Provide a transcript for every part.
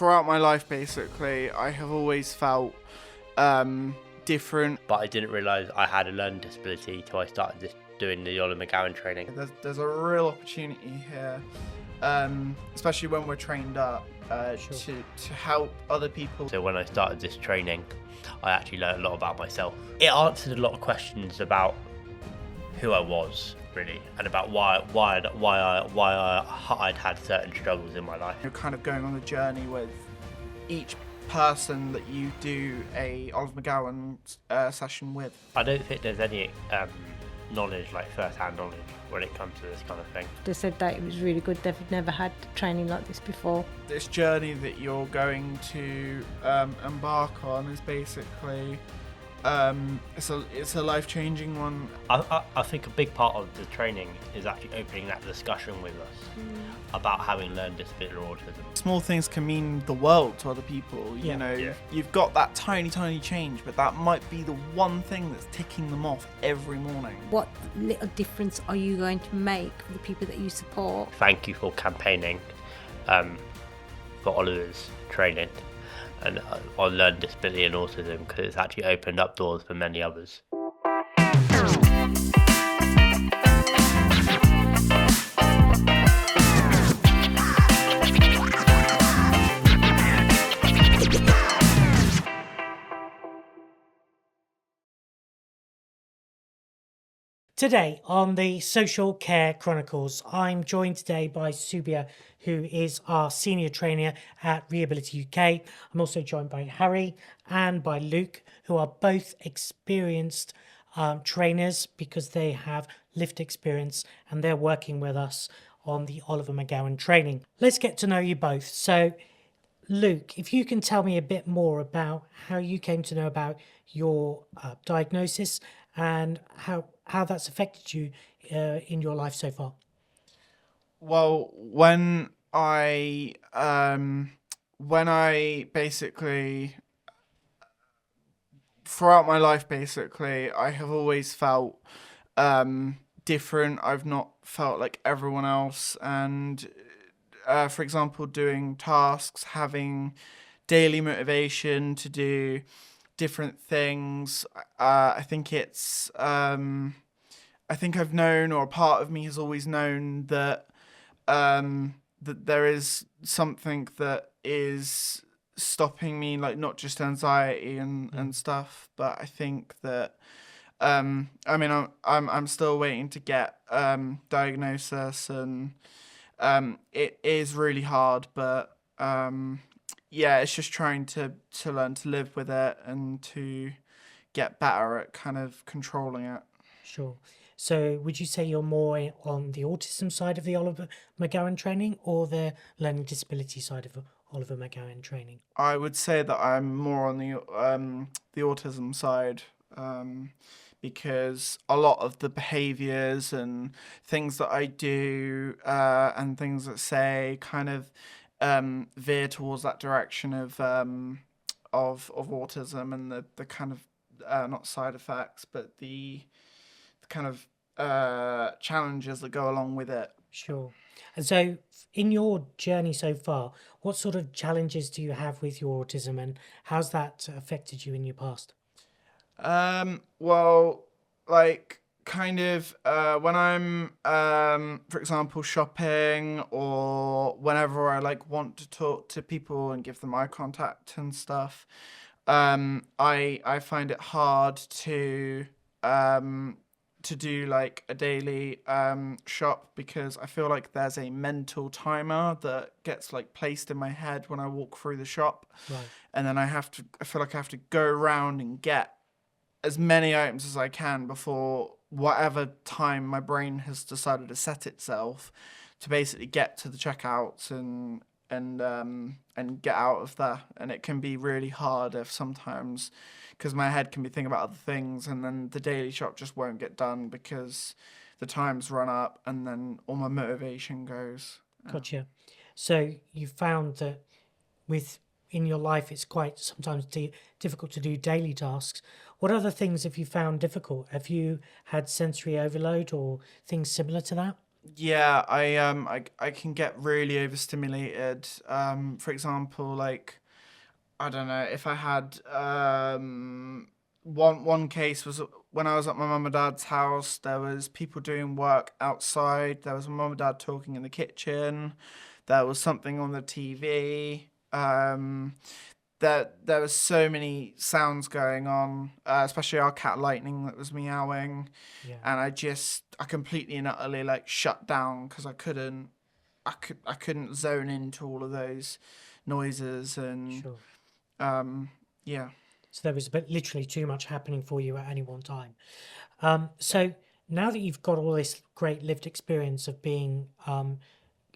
throughout my life, basically, I have always felt different. But I didn't realise I had a learning disability till I started doing the Oliver McGowan training. There's a real opportunity here, especially when we're trained up, to help other people. So when I started this training, I actually learned a lot about myself. It answered a lot of questions about who I was, really, and about why I'd had certain struggles in my life. You're kind of going on a journey with each person that you do a Oliver McGowan session with. I don't think there's any knowledge, like first-hand knowledge, when it comes to this kind of thing. They said that it was really good. They've never had training like this before. This journey that you're going to embark on is basically it's a life-changing one. I think a big part of the training is actually opening that discussion with us about having learned disability or autism. Small things can mean the world to other people. You know, you've got that tiny change, but that might be the one thing that's ticking them off every morning. What little difference are you going to make for the people that you support? Thank you for campaigning for Oliver's training and on learning disability and autism, because it's actually opened up doors for many others. Today on the Social Care Chronicles, I'm joined today by Subia, who is our senior trainer at Rehability UK. I'm also joined by Harry and by Luke, who are both experienced trainers because they have lived experience and they're working with us on the Oliver McGowan training. Let's get to know you both. So, Luke, if you can tell me a bit more about how you came to know about your diagnosis and how that's affected you in your life so far. Well, when I basically, throughout my life, basically, I have always felt different. I've not felt like everyone else. And for example, doing tasks, having daily motivation to do different things. I think I've known, or a part of me has always known that that there is something that is stopping me, like not just anxiety and stuff, but I think that I'm still waiting to get diagnosis, and it is really hard, but it's just trying to learn to live with it and to get better at kind of controlling it. Sure. So would you say you're more on the autism side of the Oliver McGowan training or the learning disability side of Oliver McGowan training? I would say that I'm more on the autism side, because a lot of the behaviours and things that I do and things that say kind of veer towards that direction of autism and the kind of not side effects, but the kind of challenges that go along with it. Sure. And so in your journey so far, what sort of challenges do you have with your autism, and how's that affected you in your past? Well, like kind of when I'm for example shopping, or whenever I like want to talk to people and give them eye contact and stuff, I find it hard to do like a daily shop, because I feel like there's a mental timer that gets like placed in my head when I walk through the shop. Right. And then I feel like I have to go around and get as many items as I can before whatever time my brain has decided to set itself to basically get to the checkouts and get out of there. And it can be really hard if sometimes, because my head can be thinking about other things, and then the daily shop just won't get done because the time's run up and then all my motivation goes. Gotcha. So you found that in your life it's quite sometimes difficult to do daily tasks. What other things have you found difficult? Have you had sensory overload or things similar to that? Yeah, I can get really overstimulated. For example, like I don't know if I had one case was when I was at my mum and dad's house. There was people doing work outside. There was my mum and dad talking in the kitchen. There was something on the TV. There was so many sounds going on, especially our cat Lightning that was meowing, Yeah, and I completely and utterly like shut down because I couldn't zone into all of those noises and sure. yeah. So there was literally too much happening for you at any one time. So now that you've got all this great lived experience of being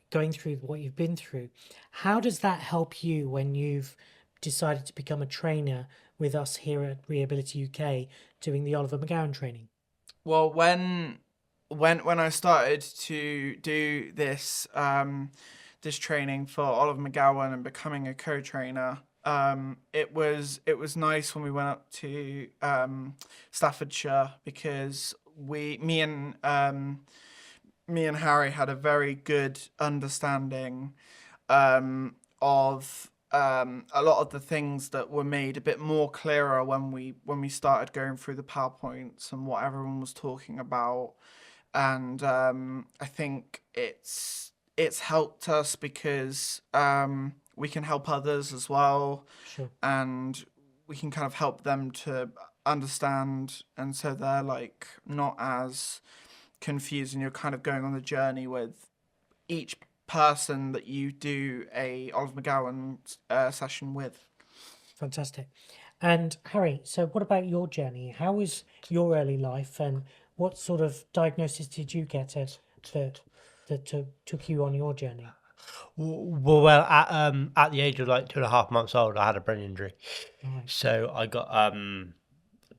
going through what you've been through, how does that help you when you've decided to become a trainer with us here at Rehability UK doing the Oliver McGowan training? Well, when I started to do this training for Oliver McGowan and becoming a co-trainer, it was nice when we went up to Staffordshire because me and Harry had a very good understanding of a lot of the things that were made a bit more clearer when we started going through the PowerPoints and what everyone was talking about, and I think it's helped us because we can help others as well, Sure. and we can kind of help them to understand, and so they're like not as confused, and you're kind of going on the journey with each person that you do a Oliver McGowan session with. Fantastic. And Harry, so what about your journey? How was your early life, and what sort of diagnosis did you get that took you on your journey? Well, at the age of like 2.5 months old, I had a brain injury. Right. So I got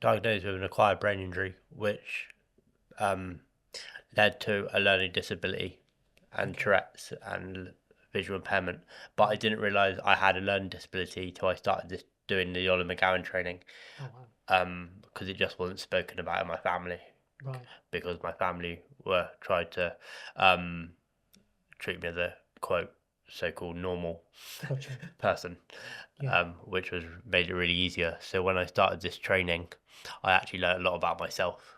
diagnosed with an acquired brain injury, which led to a learning disability and Tourette's and visual impairment. But I didn't realise I had a learning disability till I started doing the Oliver McGowan training, Oh, wow. because it just wasn't spoken about in my family, Right. because my family were tried to treat me as a quote so-called normal Gotcha. person, Yeah. which was made it really easier. So when I started this training, I actually learned a lot about myself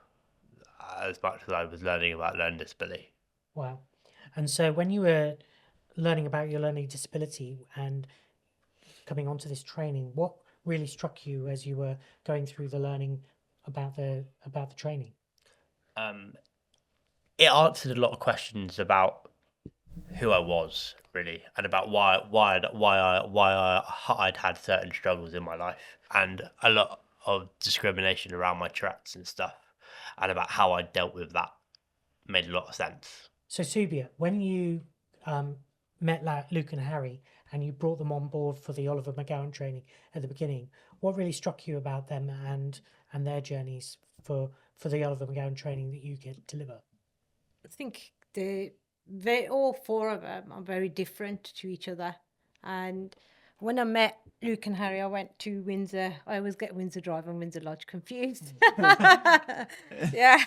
as much as I was learning about learning disability. Wow. And so when you were learning about your learning disability and coming onto this training, what really struck you as you were going through the learning about the training? It answered a lot of questions about who I was really, and about I'd had certain struggles in my life, and a lot of discrimination around my Tourette's and stuff, and about how I dealt with that made a lot of sense. So Subia, when you met Luke and Harry and you brought them on board for the Oliver McGowan training at the beginning, what really struck you about them and their journeys for the Oliver McGowan training that you can deliver? I think all four of them are very different to each other. And when I met Luke and Harry, I went to Windsor. I always get Windsor Drive and Windsor Lodge confused. Yeah.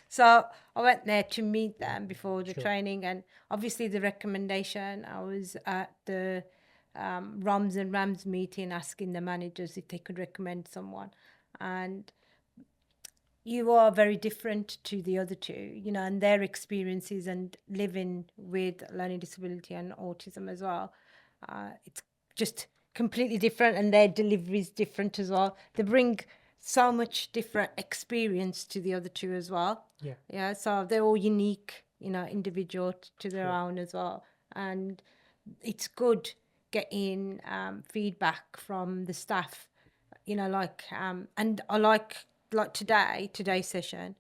So I went there to meet them before the Sure. training. And obviously the recommendation, I was at the ROMs and RAMs meeting asking the managers if they could recommend someone. And you are very different to the other two, and their experiences and living with learning disability and autism as well. It's just completely different, and their delivery is different as well. They bring so much different experience to the other two as well. Yeah. Yeah. So they're all unique, individual to their own as well. And it's good getting feedback from the staff, and I like today's session.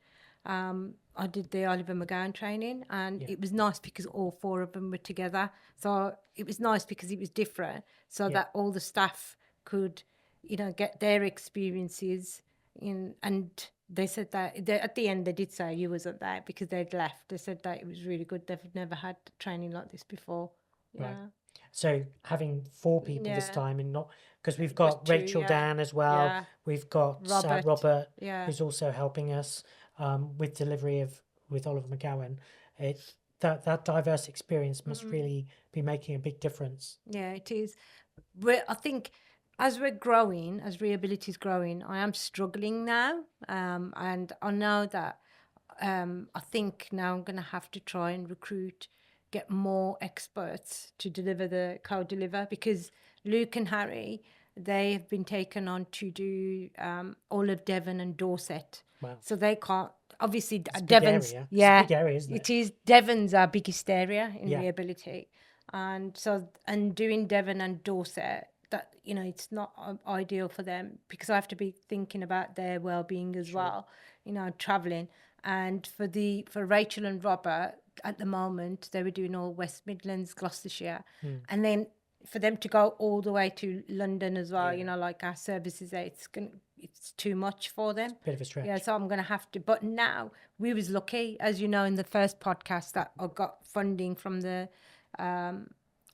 I did the Oliver McGowan training, and it was nice because all four of them were together. So it was nice because it was different, so that all the staff could, get their experiences in. And they said that at the end they did say you wasn't there because they'd left. They said that it was really good. They've never had training like this before. Right. Yeah. So having four people this Yeah. time, and not because we've got two, Rachel yeah. Dan as well. Yeah. We've got Robert. Robert, Yeah. who's also helping us with delivery with Oliver McGowan. that diverse experience must really be making a big difference. Yeah, it is. I think as we're growing, as rehability is growing, I am struggling now, and I know that I think now I'm going to have to try and get more experts to deliver the co-deliver, because Luke and Harry, they have been taken on to do all of Devon and Dorset. Wow. So they can't, obviously, It's a big Devon's, area. It's a yeah, big area, isn't it it? is. Devon's our biggest area in Yeah. rehability. And so, and doing Devon and Dorset, that, it's not ideal for them, because I have to be thinking about their well-being as well, traveling. And for Rachel and Robert, at the moment, they were doing all West Midlands, Gloucestershire, and then for them to go all the way to London as well, like our services there, it's too much for them. Bit of a stretch. Yeah, so I'm going to have to. But now, we was lucky, as you know, in the first podcast, that I got funding from the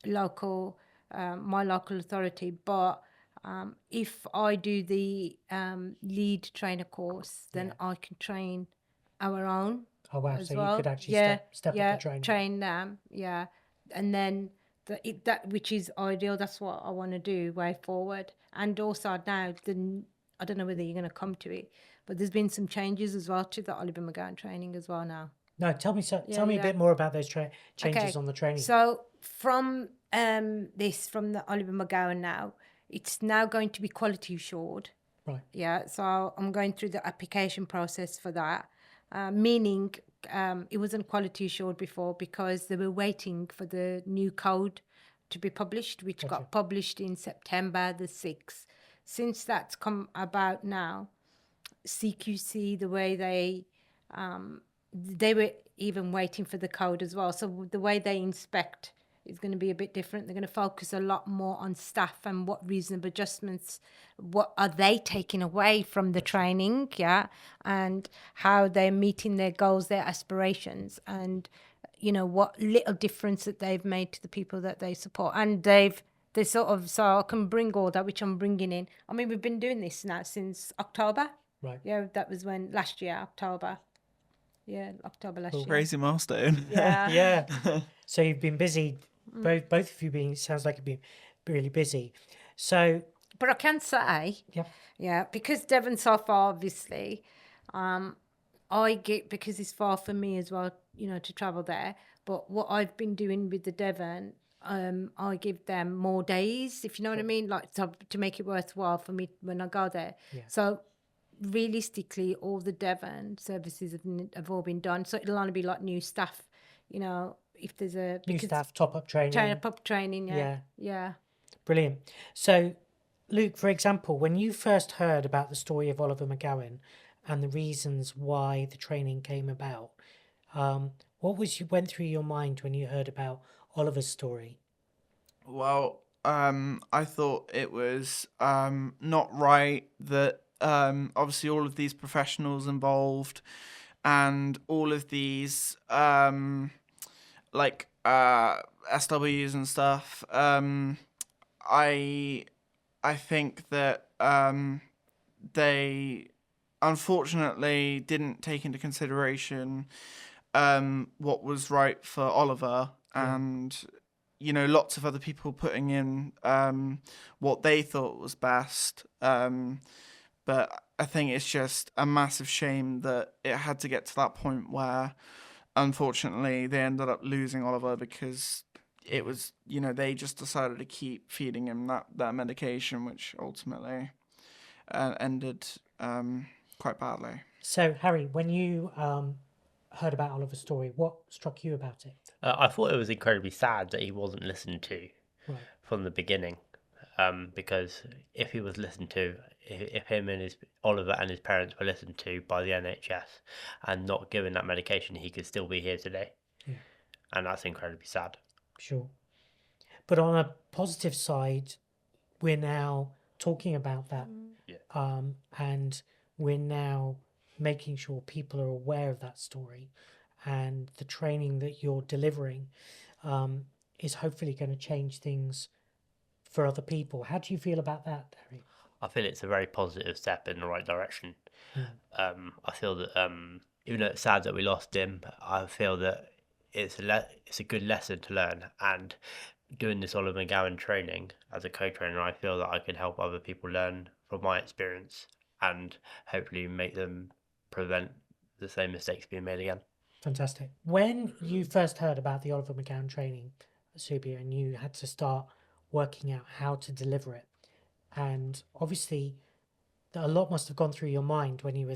local, my local authority. But if I do the lead trainer course, then I can train our own. Oh wow! As So well. you could actually yeah, step yeah, up the training. train them, yeah, and then that which is ideal. That's what I want to do way forward. And also now, I don't know whether you're going to come to it, but there's been some changes as well to the Oliver McGowan training as well now. No, tell me a bit more about those changes on the training. So from the Oliver McGowan now, it's now going to be quality assured. Right. Yeah. So I'm going through the application process for that, meaning it wasn't quality assured before, because they were waiting for the new code to be published, which got published in September the 6th. Since that's come about now, CQC, the way they were even waiting for the code as well. So the way they inspect is going to be a bit different. They're going to focus a lot more on staff and what reasonable adjustments, what are they taking away from the training, and how they're meeting their goals, their aspirations, and what little difference that they've made to the people that they support. And they sort of, so I can bring all that, which I'm bringing in. I mean, we've been doing this now since October. Right. Yeah, that was when last year, October. Yeah, October last year. Crazy milestone. Yeah. Yeah. So you've been busy, both of you sounds like you've been really busy. So. But I can say, yeah, because Devon's so far, obviously, because it's far for me as well, to travel there. But what I've been doing with the Devon, I give them more days, if you know what I mean, like to make it worthwhile for me when I go there. Yeah. So realistically, all the Devon services have all been done. So it'll only be like new staff, if there's new staff, top-up training. Top-up training, yeah. Brilliant. So, Luke, for example, when you first heard about the story of Oliver McGowan and the reasons why the training came about, what went through your mind when you heard about Oliver's story? Well, I thought it was not right that obviously all of these professionals involved and all of these SWs and stuff, I think that they unfortunately didn't take into consideration what was right for Oliver, and lots of other people putting in what they thought was best. But I think it's just a massive shame that it had to get to that point where, unfortunately, they ended up losing Oliver because it was, they just decided to keep feeding him that medication, which ultimately ended quite badly. So, Harry, when you heard about Oliver's story, what struck you about it? I thought it was incredibly sad that he wasn't listened to from the beginning, because if he was listened to, if him and Oliver and his parents were listened to by the NHS and not given that medication, he could still be here today. Yeah. And that's incredibly sad. Sure. But on a positive side, we're now talking about that. And we're now making sure people are aware of that story, and the training that you're delivering is hopefully going to change things for other people. How do you feel about that, Harry? I feel it's a very positive step in the right direction. I feel that even though it's sad that we lost him, I feel that it's a good lesson to learn. And doing this Oliver McGowan training as a co-trainer, I feel that I can help other people learn from my experience and hopefully make them prevent the same mistakes being made again. Fantastic. When you first heard about the Oliver McGowan training, Subia, and you had to start working out how to deliver it, and obviously a lot must have gone through your mind when you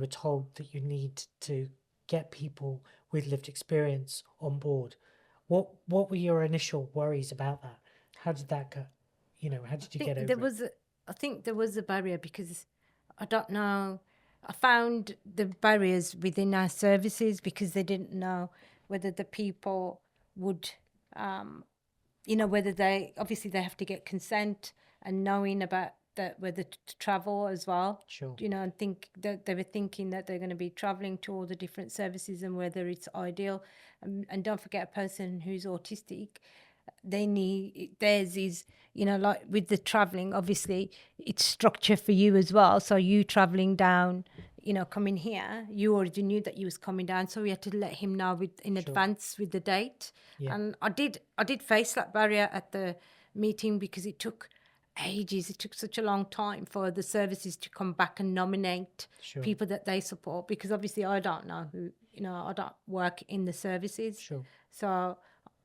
were told that you need to get people with lived experience on board. What were your initial worries about that? How did that go? How did you get over it? I think there was a barrier because I don't know. I found the barriers within our services because they didn't know whether the people would, whether they have to get consent and knowing about that, whether to travel as well. Sure. And think that they were thinking that they're going to be traveling to all the different services and whether it's ideal. And don't forget, a person who's autistic, theirs is, like with the traveling, obviously it's structure for you as well. So you traveling down, coming here, you already knew that you was coming down, so we had to let him know in advance with the date. Yeah. And I did face that barrier at the meeting because it took ages. It took such a long time for the services to come back and nominate people that they support, because obviously I don't know who, I don't work in the services. Sure. So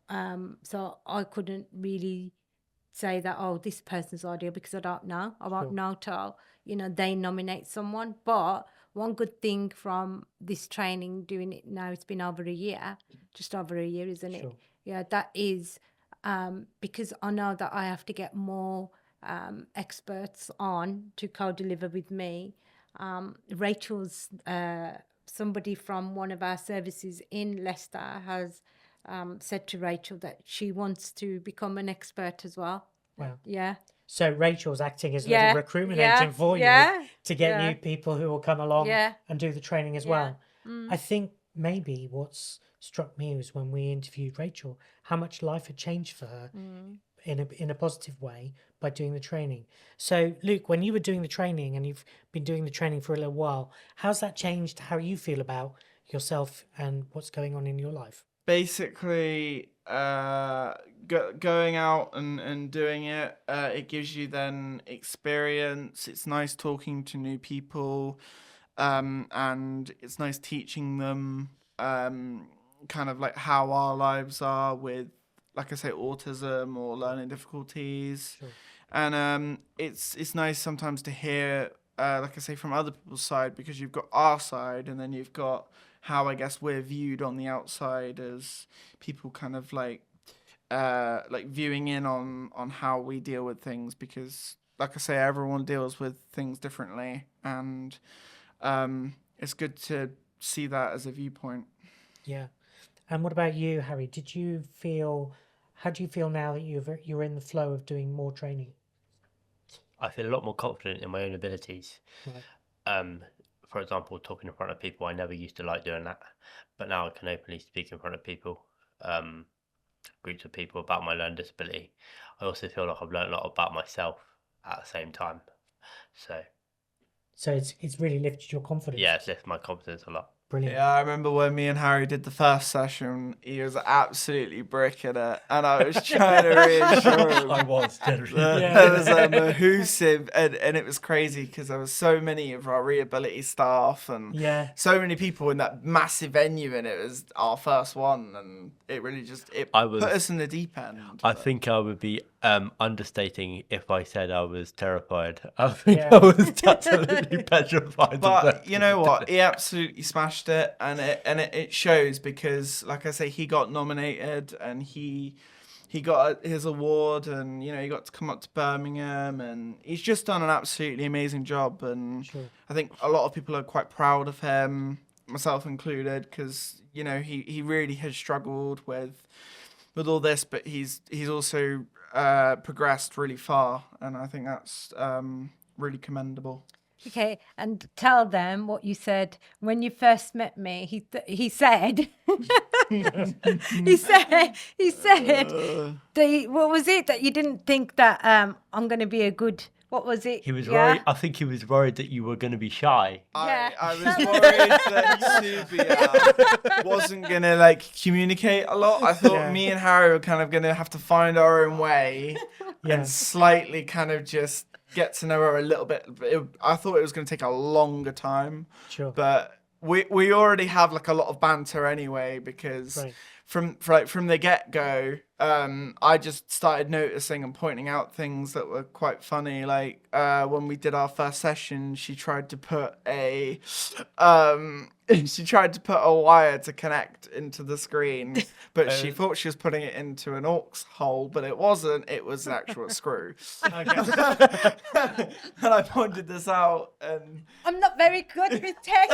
I couldn't really say that, oh, this person's ideal, because I don't know. I won't know till, they nominate someone. But one good thing from this training, doing it now, it's been over a year, just over a year, isn't it? Yeah, that is because I know that I have to get more experts on to co-deliver with me. Rachel's somebody from one of our services in Leicester has said to Rachel that she wants to become an expert as well. Wow. Yeah. So Rachel's acting as a little recruitment agent for you to get new people who will come along and do the training as well. I think maybe what's struck me was when we interviewed Rachel, how much life had changed for her in a positive way by doing the training. So Luke, when you were doing the training, and you've been doing the training for a little while, how's that changed how you feel about yourself and what's going on in your life? Basically, going out and doing it, it gives you then experience. It's nice talking to new people, and it's nice teaching them kind of like how our lives are with, like I say, autism or learning difficulties. And it's nice sometimes to hear, like I say, from other people's side, because you've got our side and then you've got how I guess we're viewed on the outside as people kind of like viewing in on how we deal with things, because like I say, everyone deals with things differently, and it's good to see that as a viewpoint. Yeah. And what about you, Harry? How do you feel now that you're in the flow of doing more training? I feel a lot more confident in my own abilities. Right. For example, talking in front of people, I never used to like doing that, but now I can openly speak in front of people, groups of people, about my learning disability. I also feel like I've learned a lot about myself at the same time. So it's really lifted your confidence. Yeah, it's lifted my confidence a lot. Brilliant. Yeah, I remember when me and Harry did the first session, he was absolutely bricking it, and I was trying to reassure him. I was generally. There was mahoosive, and it was crazy because there was so many of our rehabilitation staff and so many people in that massive venue, and it was our first one, and it really put us in the deep end. I think I would be understating if I said I was terrified. I think I was absolutely petrified. But you know what? He absolutely smashed it, and it shows, because like I say, he got nominated and he got his award, and he got to come up to Birmingham, and he's just done an absolutely amazing job, and I think a lot of people are quite proud of him, myself included, because he really has struggled with all this, but he's also progressed really far, and I think that's really commendable. Okay, and tell them what you said when you first met me. He said, he said, what was it that you didn't think that I'm going to be a good What was it? He was Yeah. worried. I think he was worried that you were going to be shy. Yeah. I was worried that Subia wasn't gonna like communicate a lot. I thought Yeah. me and Harry were kind of gonna have to find our own way Yeah. and slightly kind of just get to know her a little bit. I thought it was gonna take a longer time, Sure. but we already have like a lot of banter anyway because Right. from the get-go, I just started noticing and pointing out things that were quite funny. Like when we did our first session, she tried to put a wire to connect into the screen, but she thought she was putting it into an aux hole, but it wasn't. It was an actual screw. Okay. And I pointed this out, and I'm not very good with tech.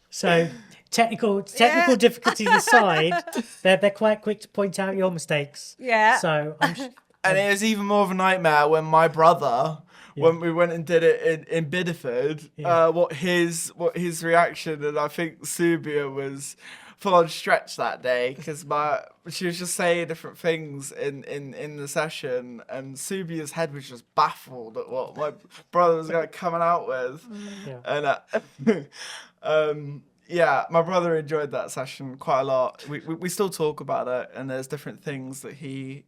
So technical Yeah. difficulties aside, they're quite quick to point out your mistakes. Yeah. So and it was even more of a nightmare when my brother, when we went and did it in Bideford, what his reaction, and I think Subia was full on stretch that day because she was just saying different things in the session, and Subia's head was just baffled at what my brother was coming out with, and yeah, my brother enjoyed that session quite a lot. We still talk about it, and there's different things that he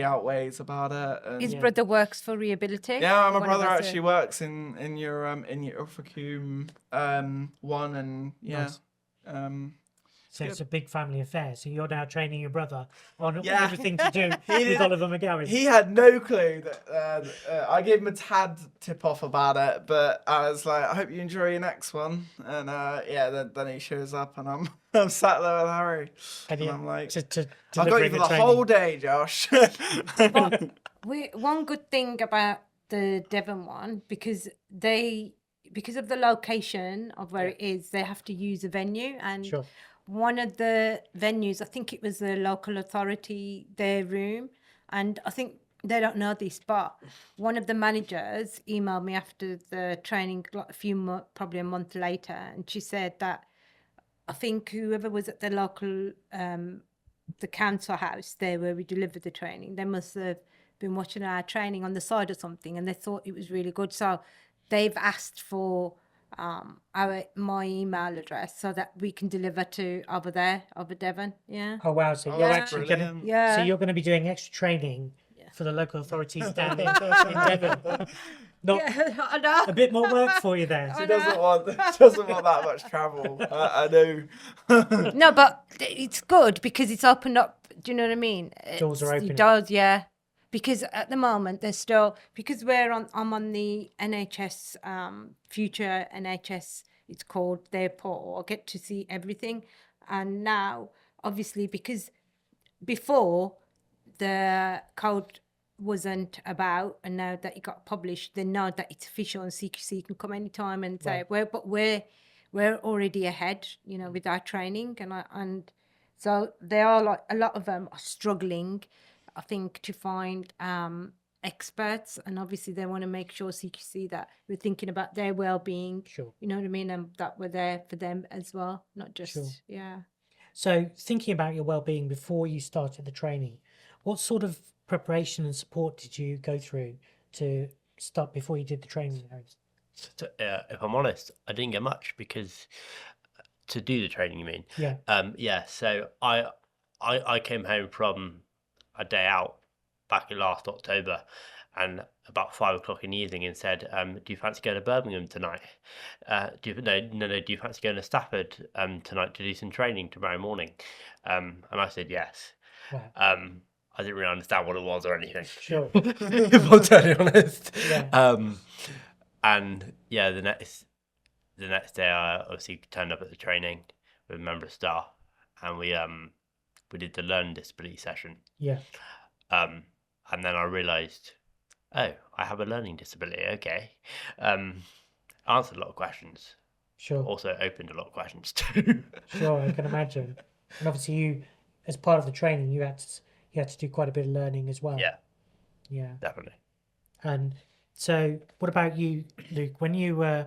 outweighs about it. And His brother works for Rehability. yeah, my One of brother us, actually works in your Ufacum one, and yeah. Nice. So it's a big family affair. So you're now training your brother on Yeah. everything to do with Oliver McGowan. He had no clue that I gave him a tad tip off about it, but I was like, I hope you enjoy your next one. And then he shows up, and I'm sat there with Harry, and I'm like, to I got you delivering for the the training. whole day, Josh. One good thing about the Devon one, because of the location of where it is, they have to use a venue, and Sure. one of the venues, I think it was the local authority, their room, and I think they don't know this, but one of the managers emailed me after the training like probably a month later, and she said that I think whoever was at the local the council house there where we delivered the training, they must have been watching our training on the side or something, and they thought it was really good, so they've asked for my email address so that we can deliver to over Devon. Yeah. Oh wow! So Oh, you're that's actually going to brilliant. Yeah. so you're going to be doing extra training for the local authorities down in Devon. Not I know. a bit more work for you there. She doesn't want that much travel. I know. No, but it's good because it's opened up. Do you know what I mean? Doors are opening. It does, yeah. Because at the moment there's still, because I'm on the NHS future NHS, it's called, their portal. I get to see everything, and now obviously because before the code wasn't about, and now that it got published, they know that it's official and CQC can come anytime and say we're already ahead, with our training, and so they are like a lot of them are struggling, I think, to find experts, and obviously they want to make sure CQC that we're thinking about their well-being. Sure. You know what I mean, and that we're there for them as well, not just Sure. So thinking about your well-being before you started the training, what sort of preparation and support did you go through to start before you did the training? If I'm honest, I didn't get much because to do the training, you mean? Yeah. So I came home from a day out back in last October, and about 5 o'clock in the evening, and said, "Do you fancy going to Birmingham tonight? Do you fancy going to Stafford tonight to do some training tomorrow morning?" And I said yes. Wow. I didn't really understand what it was or anything. Sure. If I'm totally honest. Yeah. And yeah, the next day I obviously turned up at the training with a member of staff, and we did the learning disability session. Yeah. And then I realised, oh, I have a learning disability. Okay. Answered a lot of questions. Sure. Also opened a lot of questions too. Sure, I can imagine. And obviously, you, as part of the training, you had to do quite a bit of learning as well. Yeah. Yeah. Definitely. And so, what about you, Luke? When you were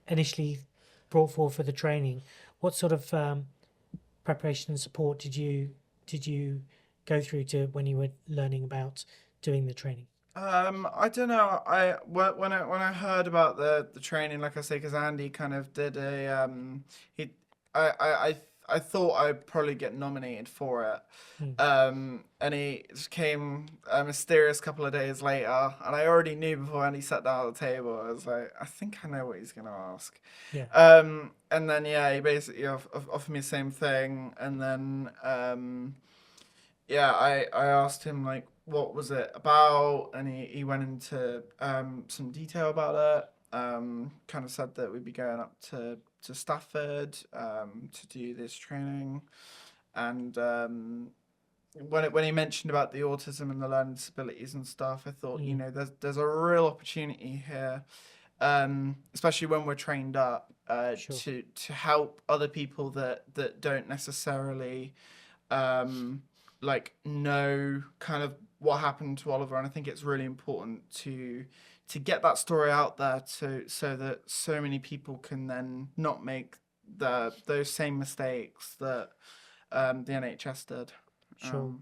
initially brought forward for the training, what sort of preparation and support did you go through to when you were learning about doing the training? I don't know. When I heard about the training, like I say, because Andy kind of did a he I thought I'd probably get nominated for it. Mm. And he just came a mysterious couple of days later, and I already knew before Andy sat down at the table. I was like, I think I know what he's gonna ask. Yeah. And then yeah, he basically offered me the same thing, and then yeah, I asked him like what was it about, and he went into some detail about it. Kind of said that we'd be going up to Stafford to do this training, and when he mentioned about the autism and the learning disabilities and stuff, I thought, you know, there's a real opportunity here, especially when we're trained up Sure. to help other people that don't necessarily like know kind of what happened to Oliver. And I think it's really important to get that story out there so that so many people can then not make those same mistakes that the NHS did. Sure.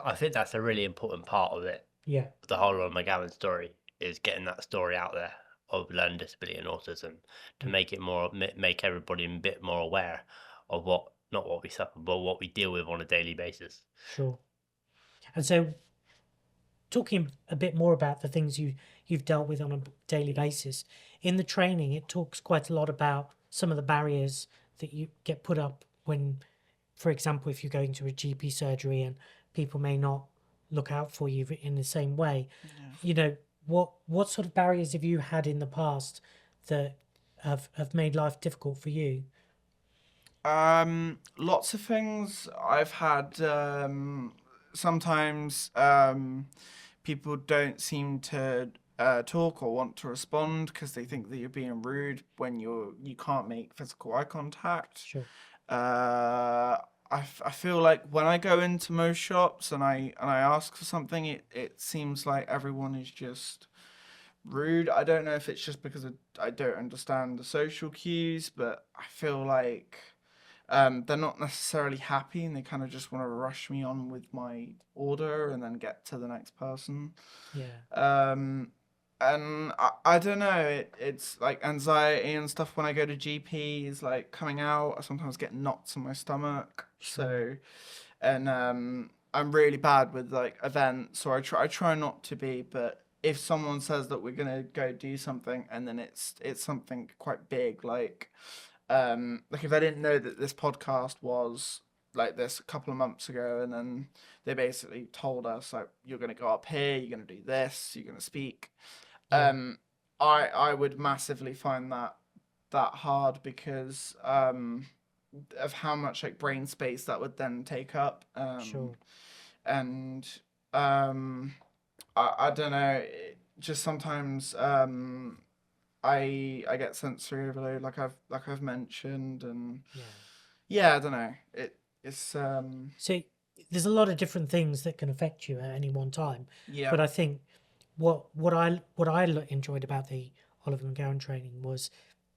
I think that's a really important part of it. Yeah. The whole Oliver McGowan story is getting that story out there of learning disability and autism to make it more, make everybody a bit more aware of what, not what we suffer, but what we deal with on a daily basis. Sure. And so, talking a bit more about the things you've dealt with on a daily basis, in the training, it talks quite a lot about some of the barriers that you get put up when, for example, if you're going to a GP surgery and people may not look out for you in the same way. You know, what sort of barriers have you had in the past that have made life difficult for you? Lots of things I've had. Sometimes people don't seem to talk or want to respond because they think that you're being rude when you can't make physical eye contact. Sure. I feel like when I go into most shops and I ask for something, it seems like everyone is just rude. I don't know if it's just because I don't understand the social cues, but I feel like they're not necessarily happy and they kind of just want to rush me on with my order and then get to the next person. Yeah. And I don't know, it's like anxiety and stuff when I go to GPs, like coming out, I sometimes get knots in my stomach. So, and I'm really bad with like events, or I try not to be, but if someone says that we're gonna go do something and then it's something quite big, like if I didn't know that this podcast was like this a couple of months ago, and then they basically told us like you're gonna go up here, you're gonna do this, you're gonna speak. Yeah. I would massively find that hard because of how much like brain space that would then take up. Sure. And I don't know, just sometimes I get sensory overload like I've mentioned, and yeah, I don't know. It's So there's a lot of different things that can affect you at any one time. yeah. But I think what I enjoyed about the Oliver McGowan training was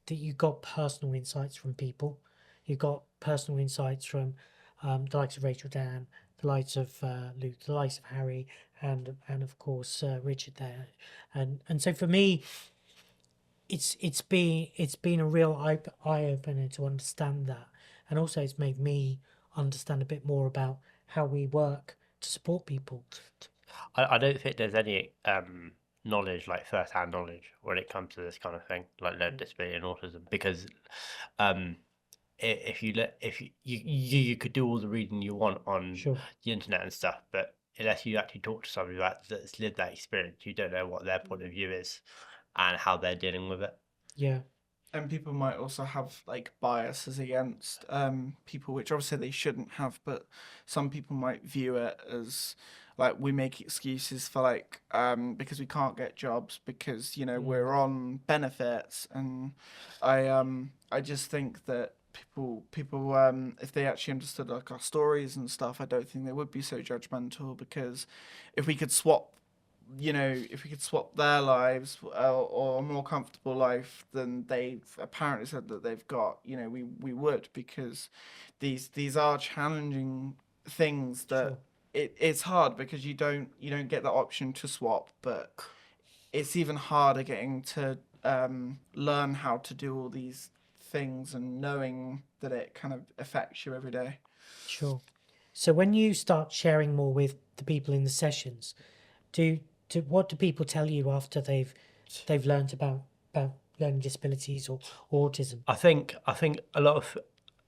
that you got personal insights from people. You got personal insights from the likes of Rachel Dan, the likes of Luke, the likes of Harry, and of course Richard there. And so for me, it's been a real eye opener to understand that, and also it's made me understand a bit more about how we work to support people. I don't think there's any knowledge, like first-hand knowledge, when it comes to this kind of thing, like learning disability and autism, because if you could do all the reading you want on Sure. the internet and stuff, but unless you actually talk to somebody that's lived that experience, you don't know what their point of view is and how they're dealing with it. Yeah. And people might also have like biases against people, which obviously they shouldn't have, but some people might view it as like we make excuses for like because we can't get jobs because you know we're on benefits, and I just think that people if they actually understood like our stories and stuff, I don't think they would be so judgmental, because if we could swap, you know, if we could swap their lives or a more comfortable life than they've apparently said that they've got, you know, we would, because these are challenging things that Sure. it's hard because you don't get the option to swap, but it's even harder getting to learn how to do all these things and knowing that it kind of affects you every day. Sure. So when you start sharing more with the people in the sessions, what do people tell you after they've learned about learning disabilities or autism? I think a lot of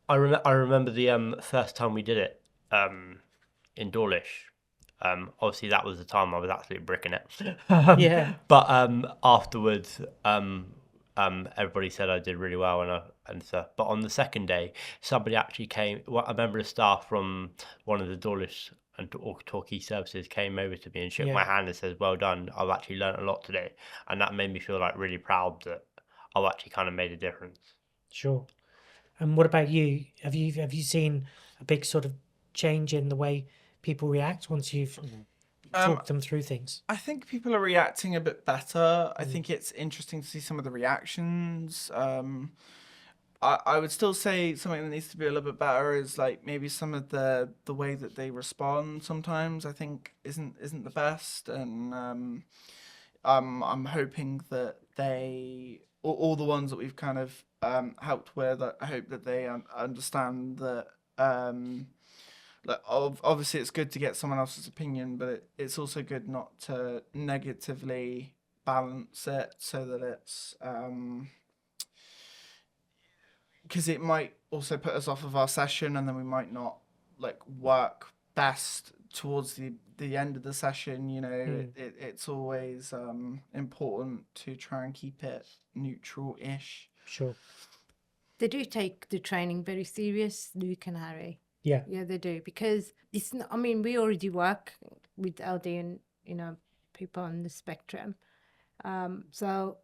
I remember the first time we did it in Dawlish. Obviously that was the time I was absolutely bricking it. Yeah. But afterwards, everybody said I did really well and stuff. But on the second day, somebody actually came. Well, a member of staff from one of the Dawlish and Torquay services came over to me and shook my hand and says, "Well done. I've actually learnt a lot today," and that made me feel like really proud that I've actually kind of made a difference. Sure. And what about you? Have you seen a big sort of change in the way people react once you've talked them through things? I think people are reacting a bit better. I think it's interesting to see some of the reactions. I would still say something that needs to be a little bit better is like maybe some of the way that they respond sometimes I think isn't the best, and I'm hoping that they all the ones that we've kind of helped with, I hope that they understand that like obviously it's good to get someone else's opinion, but it's also good not to negatively balance it so that it's because it might also put us off of our session, and then we might not like work best towards the end of the session. It's always important to try and keep it neutral-ish. Sure. They do take the training very serious, Luke and Harry. Yeah. Yeah, they do, because it's not, I mean, we already work with LD and, people on the spectrum. So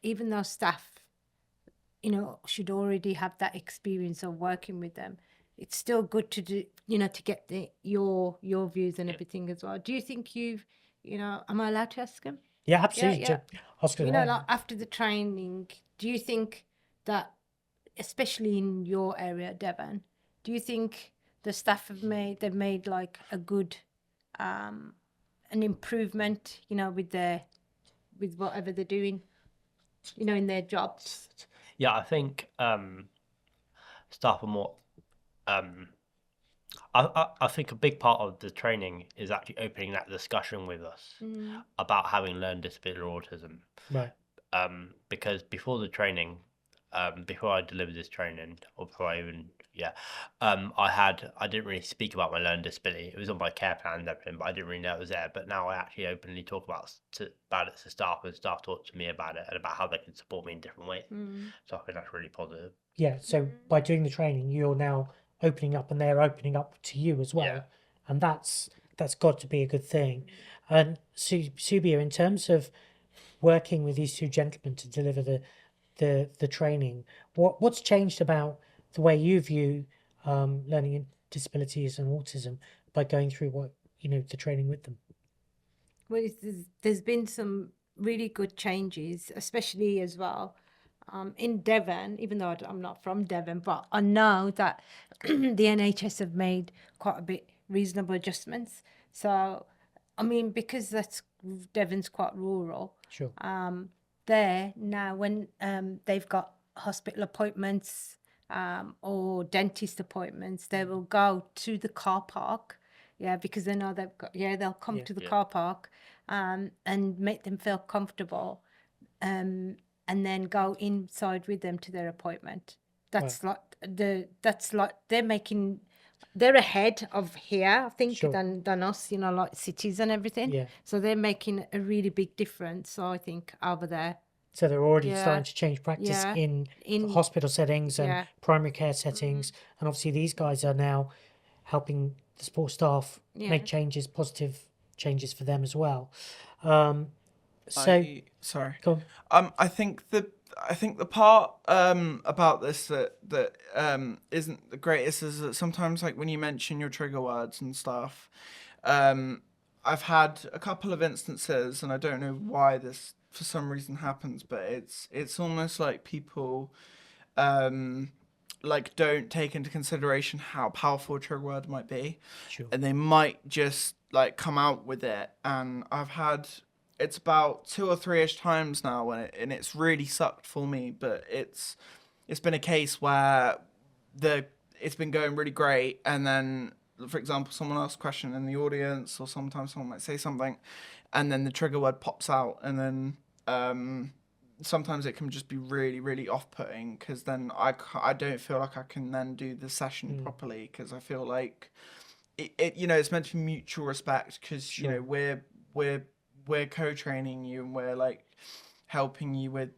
even though staff, should already have that experience of working with them, it's still good to do, to get your views and everything as well. Do you think am I allowed to ask him? Yeah, absolutely. Yeah. Oscar, Like after the training, do you think that, especially in your area, Devon, do you think the staff they've made like a good, an improvement, with whatever they're doing, in their jobs? Yeah, I think staff are more. I think a big part of the training is actually opening that discussion with us about having learned disability or autism. Right. Because before the training, before I delivered this training, or before I even I didn't really speak about my learning disability. It was on my care plan and everything, but I didn't really know it was there. But now I actually openly talk about it to staff, and staff talk to me about it and about how they can support me in different ways. So I think that's really positive. Yeah. So by doing the training, you're now opening up, and they're opening up to you as well. Yeah. And that's got to be a good thing. And Subia, in terms of working with these two gentlemen to deliver the training, what's changed about the way you view learning disabilities and autism by going through the training with them? Well, there's been some really good changes, especially as well in Devon, even though I'm not from Devon, but I know that the NHS have made quite a bit reasonable adjustments. So, I mean, because Devon's quite rural. Sure. There now, when they've got hospital appointments or dentist appointments, they will go to the car park. Yeah, because they know they'll come to the car park and make them feel comfortable. And then go inside with them to their appointment. That's like they're ahead of here, I think, than us, like cities and everything. Yeah. So they're making a really big difference, so I think, over there. So they're already starting to change practice in hospital settings and primary care settings. And obviously these guys are now helping the support staff make positive changes for them as well. Sorry. Go on. I think the part about this that isn't the greatest is that sometimes, like when you mention your trigger words and stuff, I've had a couple of instances, and I don't know why this for some reason happens, but it's almost like people like don't take into consideration how powerful a trigger word might be, Sure. and they might just like come out with it. And I've had, it's about 2 or 3ish times now when and it's really sucked for me, but it's been a case where it's been going really great, and then for example someone asks a question in the audience, or sometimes someone might say something, and then the trigger word pops out, and then sometimes it can just be really, really off-putting, because then I don't feel like I can then do the session properly, because I feel like it you know, it's meant to be mutual respect, because you know we're co-training you, and we're like helping you with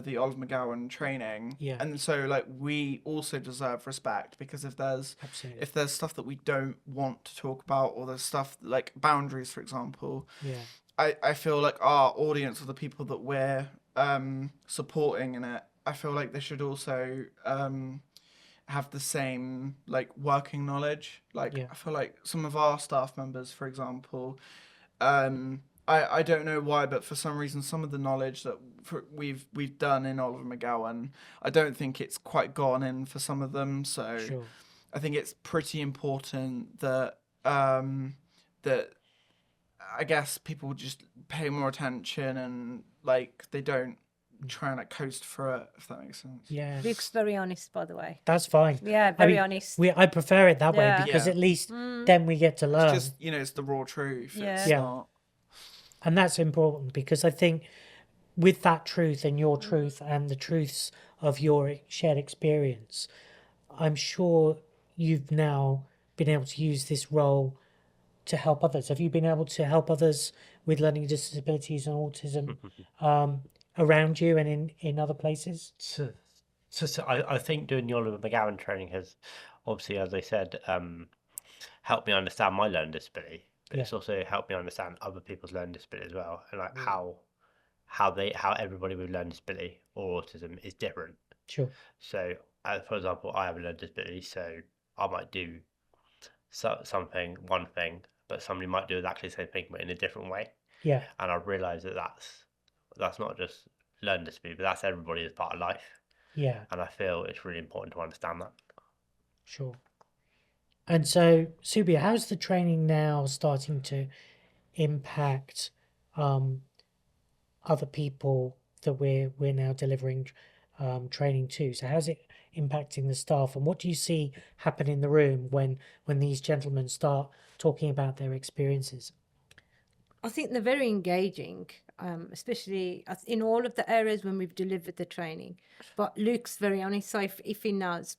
the Oliver McGowan training, Yeah. and so like we also deserve respect, because if there's stuff that we don't want to talk about, or there's stuff like boundaries, for example, I feel like our audience, or the people that we're supporting in it, I feel like they should also have the same like working knowledge. Like I feel like some of our staff members, for example, I don't know why, but for some reason, some of the knowledge that we've done in Oliver McGowan, I don't think it's quite gone in for some of them. So I think it's pretty important that that I guess people just pay more attention, and like they don't try and like coast through it, if that makes sense. Yeah. Luke's very honest, by the way. That's fine. Yeah, very honest. I prefer it that way, Yeah. because Yeah. at least then we get to learn. It's just, you know, it's the raw truth. Yeah. It's Yeah. not... And that's important, because I think with that truth and your truth and the truths of your shared experience, I'm sure you've now been able to use this role to help others. Have you been able to help others with learning disabilities and autism around you and in other places? So I think doing the Oliver McGowan training has obviously, as I said, helped me understand my learning disability, but it's also helped me understand other people's learning disability as well, and like how everybody with learning disability or autism is different. Sure. So, for example, I have a learning disability, so I might do one thing, but somebody might do exactly the same thing, but in a different way. Yeah. And I've realised that that's not just learning disability, but that's everybody as part of life. Yeah. And I feel it's really important to understand that. Sure. And so, Subia, how's the training now starting to impact other people that we're now delivering training to? So how's it impacting the staff, and what do you see happen in the room when these gentlemen start talking about their experiences? I think they're very engaging, especially in all of the areas when we've delivered the training. But Luke's very honest, so if he knows,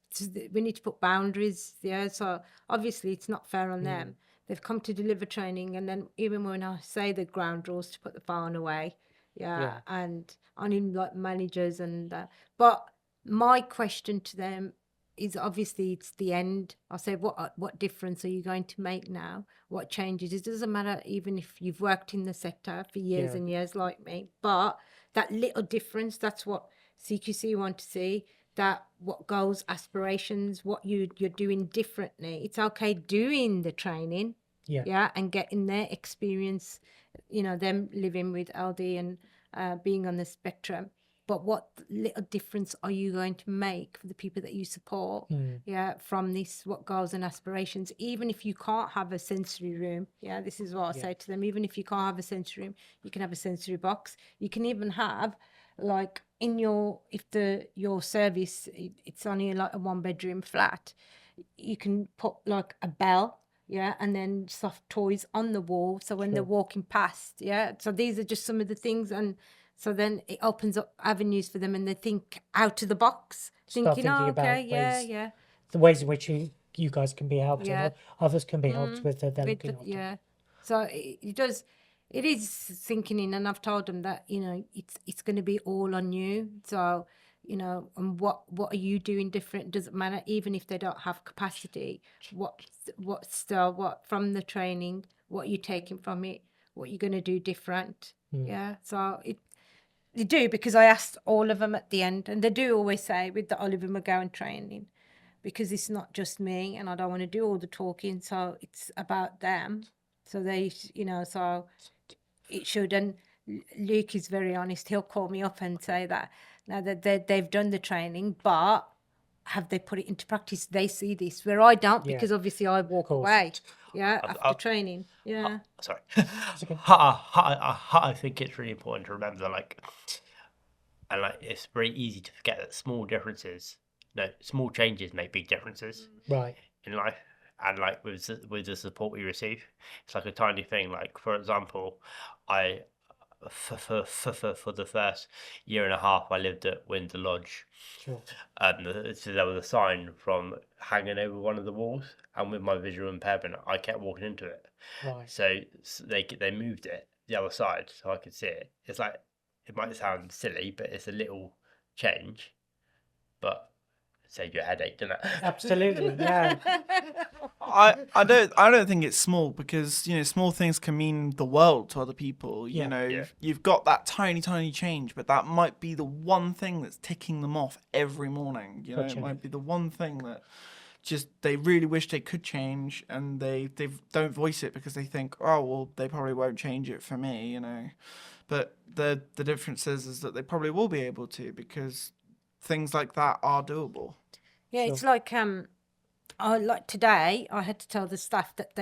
we need to put boundaries. Yeah, so obviously it's not fair on them. They've come to deliver training, and then even when I say the ground rules to put the phone away, and only like managers and that. But my question to them is, obviously it's the end. I say, what difference are you going to make now? What changes? It doesn't matter even if you've worked in the sector for years and years like me, but that little difference, that's what CQC want to see. That what goals, aspirations, what you're doing differently. It's okay doing the training, and getting their experience, you know, them living with LD and being on the spectrum. But what little difference are you going to make for the people that you support? From this, what goals and aspirations, even if you can't have a sensory room. This is what I say to them. Even if you can't have a sensory room, you can have a sensory box. You can even have, like, in your service, it's only like a 1-bedroom flat, you can put like a bell, and then soft toys on the wall, so when they're walking past, so these are just some of the things. And so then it opens up avenues for them, and they think out of the box, thinking, oh, okay, the ways in which you guys can be helped, and others can be helped with their looking after. So it is sinking in, and I've told them that, you know, it's going to be all on you. So, you know, and what are you doing different? Doesn't matter, even if they don't have capacity. What from the training, what you're taking from it, what you're going to do different. So they do, because I asked all of them at the end, and they do always say with the Oliver McGowan training, because it's not just me, and I don't want to do all the talking, so it's about them. So they, you know, so it should. And Luke is very honest. He'll call me up and say that now that they've done the training, but have they put it into practice? They see this where I don't, Yeah. because obviously I walk course. away. Yeah, I've- after I've- training. Yeah. Sorry. okay. I think it's really important to remember, like, and like it's very easy to forget that small changes make big differences Right. in life. And like with the support we receive, it's like a tiny thing. Like, for example, I for the first year and a half I lived at Windsor Lodge, Sure. and so there was a sign from hanging over one of the walls, and with my visual impairment I kept walking into it. Right. So they moved it the other side so I could see it. It's like, it might sound silly, but it's a little change, but save your headache, doesn't it? Absolutely. Yeah. I don't think it's small, because small things can mean the world to other people. Yeah. Yeah. You've got that tiny change, but that might be the one thing that's ticking them off every morning. Gotcha. It might be the one thing that just they really wish they could change, and they don't voice it because they think, oh well, they probably won't change it for me. But the difference is that they probably will be able to, because things like that are doable. Yeah, Sure. it's like like today, I had to tell the staff that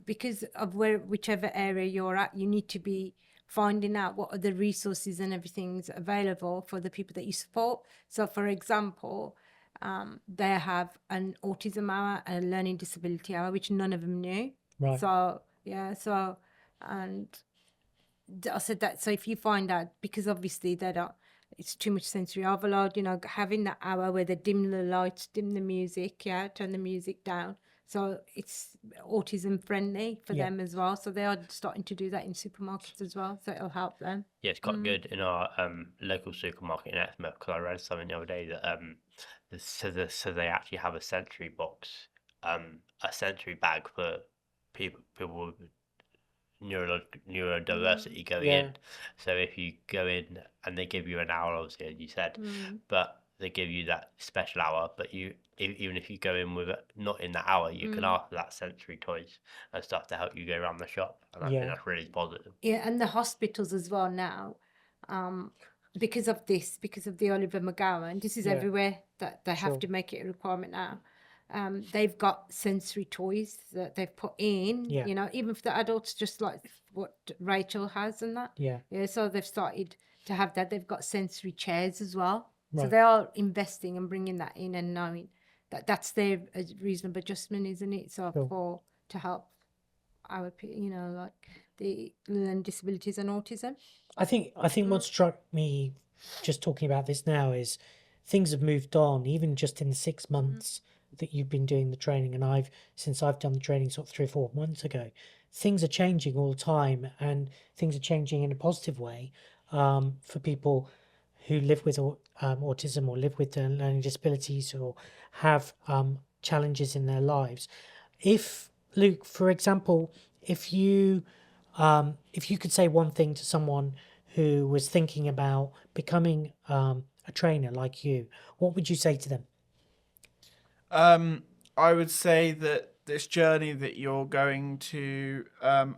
because of whichever area you're at, you need to be finding out what are the resources and everything's available for the people that you support. So, for example, they have an autism hour and a learning disability hour, which none of them knew. Right. So and I said that. So if you find out, because obviously it's too much sensory overload, having that hour where they dim the lights, dim the music, turn the music down. So it's autism friendly for Yeah. them as well. So they are starting to do that in supermarkets as well. So it'll help them. Yeah, it's quite good in our local supermarket in Exmouth, because I read something the other day that so they actually have a sensory box, a sensory bag for people with neurodiversity going Yeah. in. So if you go in and they give you an hour, obviously, as you said, but they give you that special hour. But even if you go in with it not in that hour, you can ask for that sensory toys and stuff to help you go around the shop, and I Yeah. think that's really positive. Yeah, and the hospitals as well now, because of the Oliver McGowan, this is Yeah. everywhere that they have Sure. to make it a requirement now. They've got sensory toys that they've put in, Yeah. even for the adults, just like what Rachel has and that. Yeah. Yeah, so they've started to have that. They've got sensory chairs as well. So Right. they are investing and bringing that in and knowing that that's their reasonable adjustment, isn't it? So Sure. to help our, like the learning disabilities and autism. I think what struck me just talking about this now is things have moved on, even just in the 6 months that you've been doing the training, and since I've done the training sort of 3 or 4 months ago, things are changing all the time, and things are changing in a positive way for people who live with autism or live with learning disabilities or have challenges in their lives. If Luke, for example, if you could say one thing to someone who was thinking about becoming a trainer like you, what would you say to them? I would say that this journey that you're going to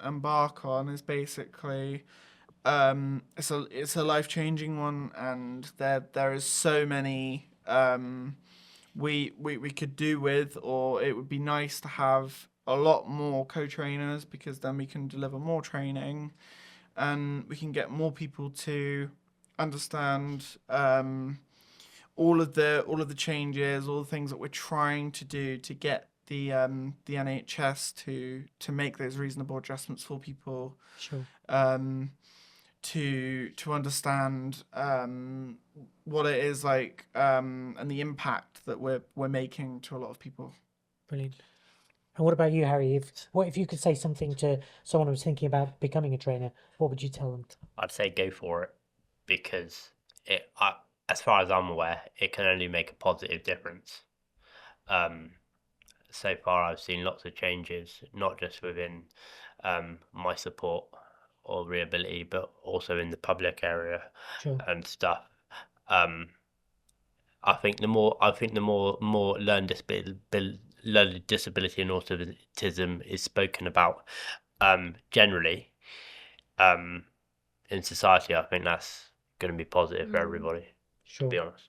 embark on is basically it's a life-changing one, and there is so many we could do with, or it would be nice to have a lot more co-trainers, because then we can deliver more training and we can get more people to understand all of the changes, all the things that we're trying to do to get the NHS to make those reasonable adjustments for people. Sure. To understand what it is like, and the impact that we're making to a lot of people. Brilliant. And what about you, Harry? If you could say something to someone who's thinking about becoming a trainer, what would you tell them? I'd say go for it, because as far as I'm aware, it can only make a positive difference. So far, I've seen lots of changes, not just within my support or rehabilitation, but also in the public area. Sure. And stuff. I think the more learning disability and autism is spoken about generally in society, I think that's going to be positive for everybody. Sure. To be honest.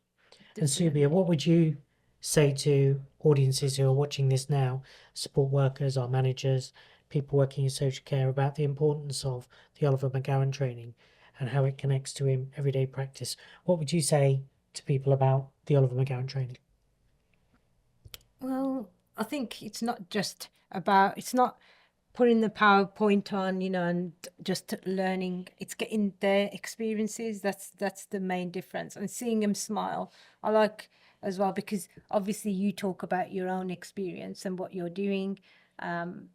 And Subia, what would you say to audiences who are watching this now, support workers, our managers, people working in social care, about the importance of the Oliver McGowan training and how it connects to him everyday practice? What would you say to people about the Oliver McGowan training? Well, I think it's not just about, it's not putting the PowerPoint on, and just learning. It's getting their experiences. That's the main difference. And seeing them smile, I like as well, because obviously you talk about your own experience and what you're doing, and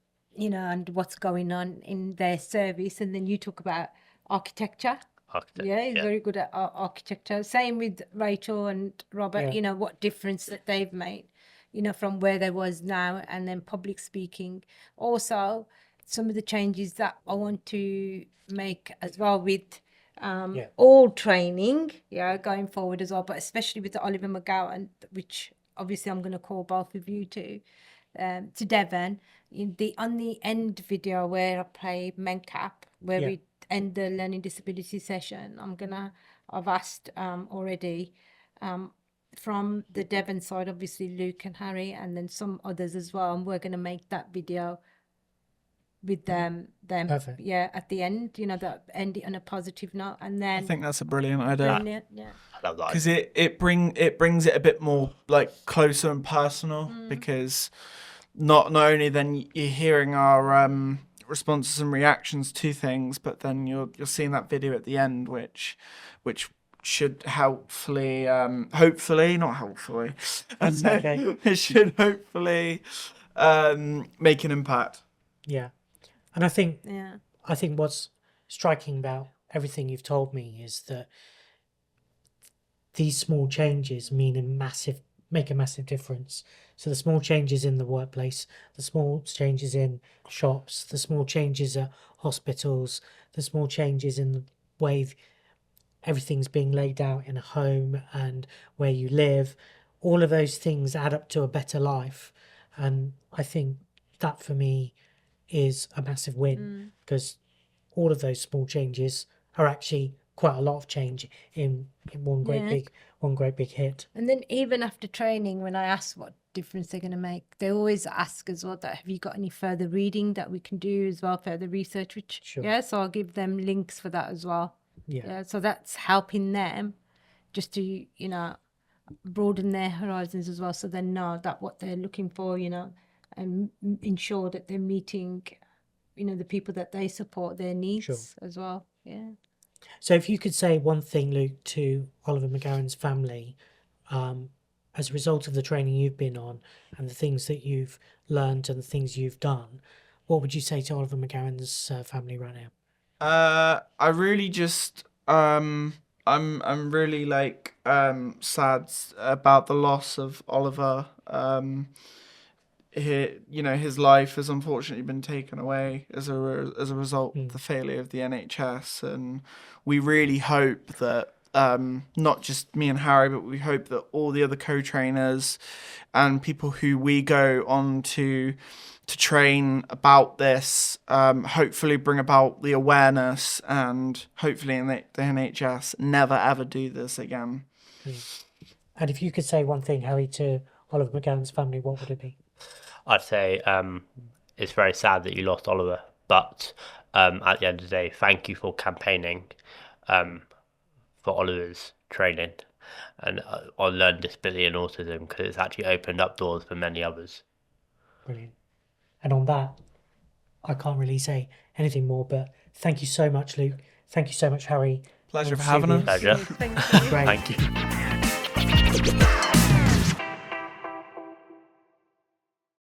what's going on in their service. And then you talk about architecture. Yeah, he's very good at architecture. Same with Rachel and Robert, what difference that they've made, from where they was now, and then public speaking. Also, some of the changes that I want to make as well with all training, going forward as well, but especially with the Oliver McGowan, which obviously I'm going to call both of you to Devon, on the end video where I play MenCap, where we end the learning disability session, I've asked already from the Devon side, obviously Luke and Harry, and then some others as well, and we're going to make that video with them Perfect. at the end, that end it on a positive note. And then I think that's a brilliant idea. brilliant, I love that. Because it brings it a bit more like closer and personal, because not only then you're hearing our responses and reactions to things, but then you're seeing that video at the end, which should hopefully it should hopefully make an impact. And I think what's striking about everything you've told me is that these small changes make a massive difference. So the small changes in the workplace, the small changes in shops, the small changes at hospitals, the small changes in the way everything's being laid out in a home and where you live, all of those things add up to a better life. And I think that for me is a massive win, because all of those small changes are actually quite a lot of change in one great big hit. And then even after training, when I ask what difference they're going to make, they always ask as well that have you got any further reading that we can do as well, further research, which so I'll give them links for that as well. So that's helping them just to broaden their horizons as well, so they know that what they're looking for, and ensure that they're meeting the people that they support, their needs as well. So if you could say one thing, Luke, to Oliver McGowan's family, as a result of the training you've been on and the things that you've learned and the things you've done, what would you say to Oliver McGowan's family right now? I really just I'm really sad about the loss of Oliver. His life has unfortunately been taken away as a result of the failure of the NHS, and we really hope that not just me and Harry, but we hope that all the other co-trainers and people who we go on to train about this hopefully bring about the awareness, and hopefully in the NHS never ever do this again. And if you could say one thing, Harry, to Oliver McGowan's family, what would it be? I'd say it's very sad that you lost Oliver, but at the end of the day, thank you for campaigning for Oliver's training and on Learning Disability and Autism, because it's actually opened up doors for many others. Brilliant. And on that, I can't really say anything more, but thank you so much, Luke. Thank you so much, Harry. Pleasure for having us. Pleasure. Thank you. Great. Thank you.